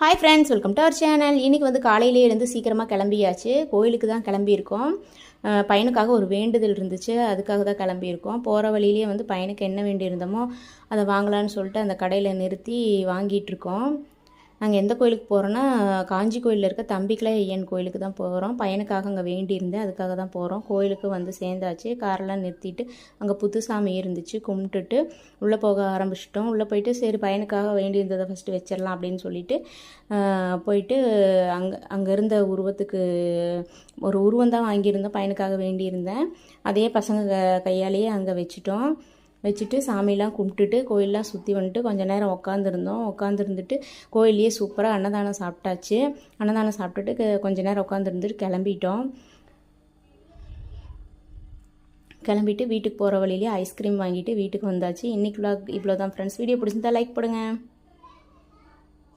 Hi friends, welcome to our channel. இன்றைக்கி வந்து காலையிலே இருந்து சீக்கிரமாக கிளம்பியாச்சு. கோயிலுக்கு தான் கிளம்பியிருக்கோம். பையனுக்காக ஒரு வேண்டுதல் இருந்துச்சு, அதுக்காக தான் கிளம்பியிருக்கோம். போகிற வழியிலே வந்து பையனுக்கு என்ன வேண்டியிருந்தோமோ அதை வாங்கலான்னு சொல்லிட்டு அந்த கடையில் நிறுத்தி வாங்கிட்டுருக்கோம். நாங்கள் எந்த கோயிலுக்கு போகிறோன்னா, காஞ்சி கோயிலில் இருக்க தம்பிக்கலை ஐயன் கோயிலுக்கு தான் போகிறோம். பையனுக்காக அங்கே வேண்டியிருந்தேன், அதுக்காக தான் போகிறோம். கோயிலுக்கு வந்து சேர்ந்தாச்சு. காரெல்லாம் நிறுத்திட்டு அங்கே புத்து சாமி இருந்துச்சு, கும்பிட்டுட்டு உள்ளே போக ஆரம்பிச்சிட்டோம். உள்ளே போயிட்டு சரி பையனுக்காக வேண்டியிருந்ததை ஃபஸ்ட்டு வச்சிடலாம் அப்படின்னு சொல்லிட்டு போயிட்டு அங்கே இருந்த உருவத்துக்கு ஒரு உருவம் தான் வாங்கியிருந்தோம். பையனுக்காக வேண்டியிருந்தேன். அதே பசங்க கையாலேயே அங்கே வச்சுட்டு சாமியெல்லாம் கும்பிட்டுட்டு கோயிலெலாம் சுற்றி வந்துட்டு கொஞ்சம் நேரம் உட்காந்துருந்துட்டு கோயிலையே சூப்பராக அன்னதானம் சாப்பிட்டாச்சு. அன்னதானம் சாப்பிட்டுட்டு கொஞ்சம் நேரம் உட்காந்துருந்துட்டு கிளம்பிட்டு வீட்டுக்கு போகிற வழியிலே ஐஸ்கிரீம் வாங்கிட்டு வீட்டுக்கு வந்தாச்சு. இன்றைக்கி இவ்வளோ தான் ஃப்ரெண்ட்ஸ். வீடியோ பிடிச்சிருந்தா லைக் போடுங்க.